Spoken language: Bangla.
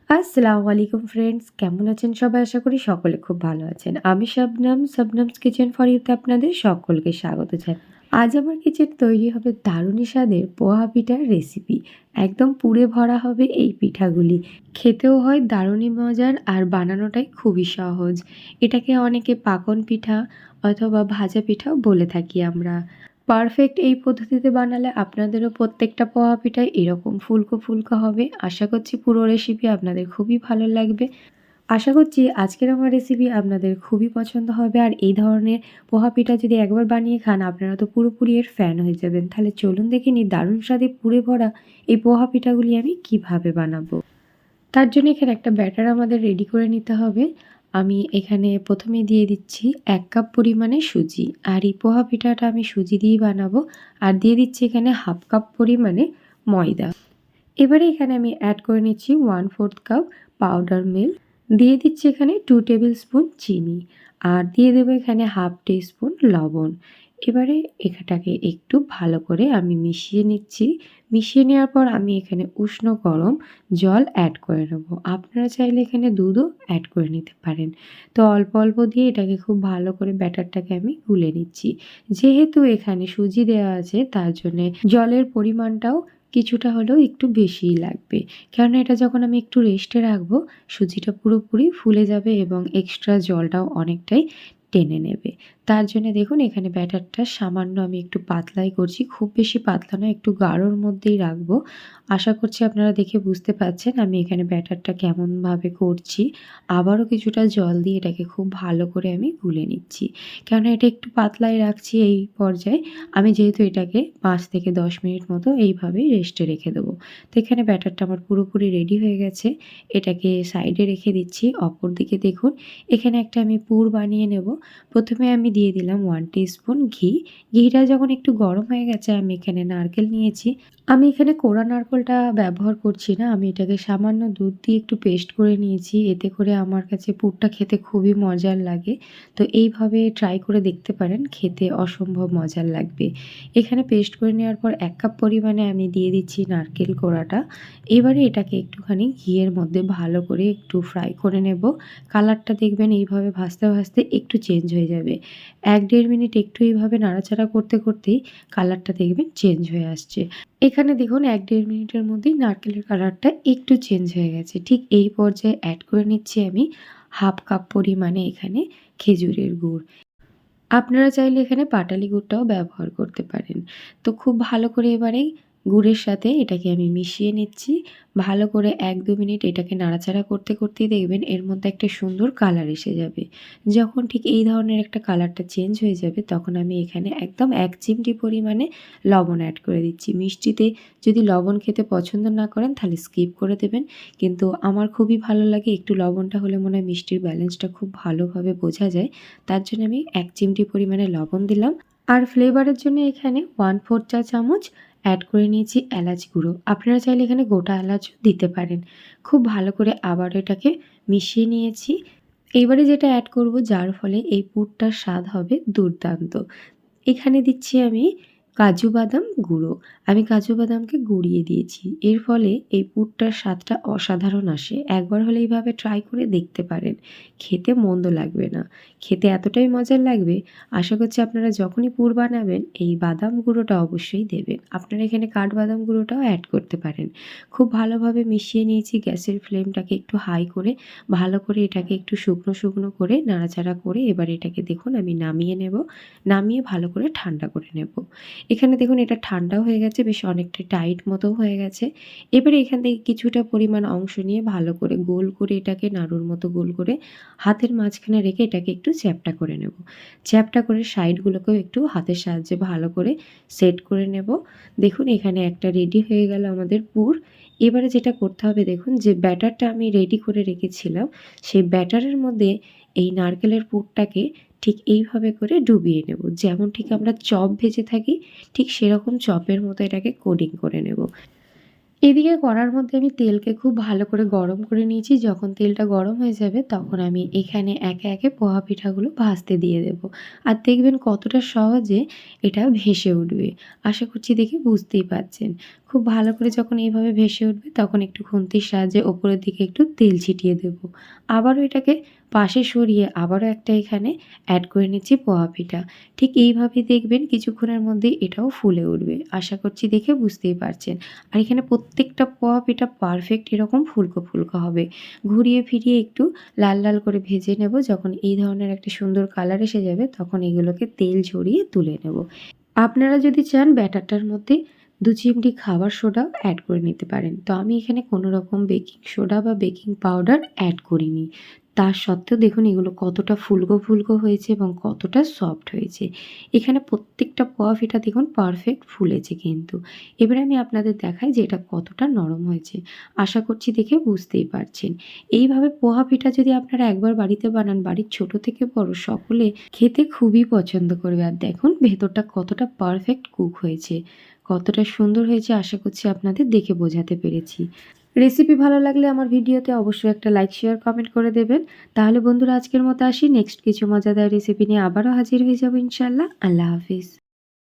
আসসালামু আলাইকুম ফ্রেন্ডস, কেমন আছেন সবাই? আশা করি সকলে খুব ভালো আছেন। আমি শাবনামস কিচেন ফর ইউতে আপনাদের সকলকে স্বাগত জানাই। আজ আমার কিচেন তৈরি হবে দারুণ স্বাদের পোহা পিঠার রেসিপি। একদম পুড়ে ভরা হবে এই পিঠাগুলি। খেতেও হয় দারুণই মজার আর বানানোটাই খুবই সহজ। এটাকে অনেকে পাকন পিঠা অথবা ভাজা পিঠাও বলে থাকি আমরা। পারফেক্ট এই পদ্ধতিতে বানালে আপনাদেরও প্রত্যেকটা পোহা পিঠাই এরকম ফুলকো ফুলকো হবে। আশা করছি পুরো রেসিপি আপনাদের খুবই ভালো লাগবে। আশা করছি আজকের আমার রেসিপি আপনাদের খুবই পছন্দ হবে। আর এই ধরনের পোহা পিঠা যদি একবার বানিয়ে খান আপনারা তো পুরোপুরি এর ফ্যান হয়ে যাবেন। তাহলে চলুন দেখে নিই দারুণ স্বাদে পুড়ে ভরা এই পোহা পিঠাগুলি আমি কিভাবে বানাবো। তার জন্য এখানে একটা ব্যাটার আমাদের রেডি করে নিতে হবে। আমি এখানে প্রথমে দিয়ে দিচ্ছি ১ কাপ পরিমাণে সুজি। আর এই পোহা পিঠাটা আমি সুজি দিয়েই বানাবো। আর দিয়ে দিচ্ছি এখানে 1/2 কাপ পরিমাণে ময়দা। এবারে এখানে আমি অ্যাড করে নিচ্ছি 1/4 কাপ পাউডার মিল্ক। দিয়ে দিচ্ছি এখানে 2 টেবিল স্পুন চিনি। আর দিয়ে দেবো এখানে 1/2 টিস্পুন লবণ। এবারে এটাকে একটু ভালো করে আমি মিশিয়ে নিচ্ছি। মিশিয়ে নেওয়ার পর আমি এখানে উষ্ণ গরম জল অ্যাড করে নেবো। আপনারা চাইলে এখানে দুধও অ্যাড করে নিতে পারেন। তো অল্প অল্প দিয়ে এটাকে খুব ভালো করে ব্যাটারটাকে আমি গুলে নিচ্ছি। যেহেতু এখানে সুজি দেওয়া আছে তার জন্যে জলের পরিমাণটাও কিছুটা হলেও একটু বেশিই লাগবে। কেননা এটা যখন আমি একটু রেস্টে রাখবো সুজিটা পুরোপুরি ফুলে যাবে এবং এক্সট্রা জলটাও অনেকটাই টেনে নেবে। তার জন্য দেখুন এখানে ব্যাটারটা সামান্য আমি একটু পাতলাই করছি, খুব বেশি পাতলা নয়, একটু গাঢ়র মধ্যেই রাখবো। আশা করছি আপনারা দেখে বুঝতে পারছেন আমি এখানে ব্যাটারটা কেমনভাবে করছি। আবারও কিছুটা জল দিয়ে এটাকে খুব ভালো করে আমি গুলে নিচ্ছি। কেননা এটা একটু পাতলাই রাখছি এই পর্যায়ে। আমি যেহেতু এটাকে ৫ থেকে ১০ মিনিট মতো এইভাবেই রেস্টে রেখে দেবো। তো এখানে ব্যাটারটা আমার পুরোপুরি রেডি হয়ে গেছে। এটাকে সাইডে রেখে দিচ্ছি। অপরদিকে দেখুন এখানে একটা আমি পুর বানিয়ে নেব। প্রথমে আমি দিয়ে দিলাম 1 টিস্পুন ঘি। ঘিটা যখন একটু গরম হয়ে গেছে আমি এখানে নারকেল নিয়েছি। আমি এখানে কোড়া নারকেলটা ব্যবহার করছি না। আমি এটাকে সামান্য দুধ দিয়ে একটু পেস্ট করে নিয়েছি। এতে করে আমার কাছে পুরটা খেতে খুবই মজার লাগে। তো এইভাবে ট্রাই করে দেখতে পারেন, খেতে অসম্ভব মজার লাগবে। এখানে পেস্ট করে নেওয়ার পর 1 কাপ পরিমাণে আমি দিয়ে দিচ্ছি নারকেল কোড়াটা। এবারে এটাকে একটুখানি ঘিয়ের মধ্যে ভালো করে একটু ফ্রাই করে নেব। কালারটা দেখবেন এইভাবে ভাজতে ভাজতে একটু চেঞ্জ হয়ে যাবে। ১-১.৫ মিনিট একটু এইভাবে নাড়াচাড়া করতে করতেই কালারটা দেখবেন চেঞ্জ হয়ে আসছে। এখানে দেখুন ১-১.৫ মিনিটের মধ্যেই নারকেলের কালারটা একটু চেঞ্জ হয়ে গেছে। ঠিক এই পর্যায়ে অ্যাড করে নিচ্ছি আমি 1/2 কাপ পরিমাণে এখানে খেজুরের গুড়। আপনারা চাইলে এখানে পাটালি গুড়টাও ব্যবহার করতে পারেন। তো খুব ভালো করে এবারে গুড়ের সাথে এটাকে আমি মিশিয়ে নিচ্ছি। ভালো করে ১-২ মিনিট এটাকে নাড়াচাড়া করতে করতেই দেখবেন এর মধ্যে একটা সুন্দর কালার এসে যাবে। যখন ঠিক এই ধরনের একটা কালারটা চেঞ্জ হয়ে যাবে তখন আমি এখানে একদম ১ চিমটি পরিমাণে লবণ অ্যাড করে দিচ্ছি। মিষ্টিতে যদি লবণ খেতে পছন্দ না করেন তাহলে স্কিপ করে দেবেন। কিন্তু আমার খুবই ভালো লাগে, একটু লবণটা হলে মনে হয় মিষ্টির ব্যালেন্সটা খুব ভালোভাবে বোঝা যায়। তার জন্য আমি ১ চিমটি পরিমাণে লবণ দিলাম। আর ফ্লেভারের জন্য এখানে 1/4 চা চামচ অ্যাড করে নিয়েছি এলাচ গুঁড়ো। আপনারা চাইলে এখানে গোটা এলাচও দিতে পারেন। খুব ভালো করে আবার এটাকে মিশিয়ে নিয়েছি। এইবারে যেটা অ্যাড করব যার ফলে এই পুরটার স্বাদ হবে দুর্দান্ত। এখানে দিচ্ছি আমি কাজু বাদাম গুঁড়ো। আমি কাজু বাদামকে গুঁড়িয়ে দিয়েছি। এর ফলে এই পুরটার স্বাদটা অসাধারণ আসে। একবার হলে এইভাবে ট্রাই করে দেখতে পারেন। খেতে মন্দ লাগবে না। খেতে এতটাই মজার লাগবে, আশা করছি আপনারা যখনই পুর বানাবেন এই বাদাম গুঁড়োটা অবশ্যই দেবেন। আপনারা এখানে কাঠবাদাম গুঁড়োটাও অ্যাড করতে পারেন। খুব ভালোভাবে মিশিয়ে নিয়েছি। গ্যাসের ফ্লেমটাকে একটু হাই করে ভালো করে এটাকে একটু শুকনো শুকনো করে নাড়াচাড়া করে এবার এটাকে দেখুন আমি নামিয়ে নেব। নামিয়ে ভালো করে ঠান্ডা করে নেব। এখানে দেখুন এটা ঠান্ডাও হয়ে গেছে, বেশ অনেকটা টাইট মতো হয়ে গেছে। এবারে এখান থেকে কিছুটা পরিমাণ অংশ নিয়ে ভালো করে গোল করে এটাকে নাড়ুর মতো গোল করে হাতের মাঝখানে রেখে এটাকে একটু চ্যাপ্টা করে নেব। চ্যাপ্টা করে সাইডগুলোকেও একটু হাতের সাহায্যে ভালো করে সেট করে নেব। দেখুন এখানে একটা রেডি হয়ে গেল আমাদের পুর। এবারে যেটা করতে হবে দেখুন যে ব্যাটারটা আমি রেডি করে রেখেছিলাম সেই ব্যাটারের মধ্যে এই নারকেলের পুরটাকে ঠিক এইভাবে করে ডুবিয়ে নেব। যেমন ঠিক আমরা চপ ভেজে থাকি ঠিক সেরকম চপের মতো এটাকে কোডিং করে নেব। এদিকে কড়ার মধ্যে আমি তেলকে খুব ভালো করে গরম করে নিয়েছি। যখন তেলটা গরম হয়ে যাবে তখন আমি এখানে একে, একে পোহা পিঠাগুলো ভাজতে দিয়ে দেব। আর দেখবেন কতটা সহজে এটা ভেসে উঠবে। আশা করছি দেখে বুঝতেই পারছেন। খুব ভালো করে যখন এইভাবে ভেসে উঠবে তখন একটু খুন্তির সাহায্যে ওপরের দিকে একটু তেল ছিটিয়ে দেব। আবারও এটাকে পাশে সরিয়ে আবারও একটা এখানে অ্যাড করে নিচ্ছি পোহা পিঠা। ঠিক এইভাবেই দেখবেন কিছুক্ষণের মধ্যেই এটাও ফুলে উঠবে। আশা করছি দেখে বুঝতেই পারছেন। আর এখানে প্রত্যেকটা পোয়া পিঠা পারফেক্ট এরকম ফুলকো, ফুলকো হবে। ঘুরিয়ে ফিরিয়ে একটু লাল, লাল করে ভেজে নেব। যখন এই ধরনের একটা সুন্দর কালার এসে যাবে তখন এগুলোকে তেল ঝরিয়ে তুলে নেব। আপনারা যদি চান ব্যাটারটার মধ্যে ২ চিমটি খাবার সোডাও অ্যাড করে নিতে পারেন। তো আমি এখানে কোনো রকম বেকিং সোডা বা বেকিং পাউডার অ্যাড করিনি। তা সত্ত্বেও দেখুন এগুলো কতটা ফুলকো, ফুলকো হয়েছে এবং কতটা সফট হয়েছে। এখানে প্রত্যেকটা পোয়া পিঠা দেখুন পারফেক্ট ফুলেছে কিন্তু। এবারে আমি আপনাদের দেখাই যে এটা কতটা নরম হয়েছে। আশা করছি দেখে বুঝতেই পারছেন। এইভাবে পোহা পিঠা যদি আপনারা একবার বাড়িতে বানান, বাড়ির ছোট থেকে বড় সকলে খেতে খুবই পছন্দ করবে। আর দেখুন ভেতরটা কতটা পারফেক্ট কুক হয়েছে। কতটা সুন্দর হয়েছে আশা করছি আপনাদের দেখে বোঝাতে পেরেছি। রেসিপি ভালো লাগলে আমার ভিডিওতে অবশ্যই একটা লাইক, শেয়ার, কমেন্ট করে দেবেন। তাহলে বন্ধুরা আজকের মতো আসি। নেক্সট কিছু মজাদার রেসিপি নিয়ে আবারও হাজির হয়ে যাব ইনশাআল্লাহ। আল্লাহ হাফিজ।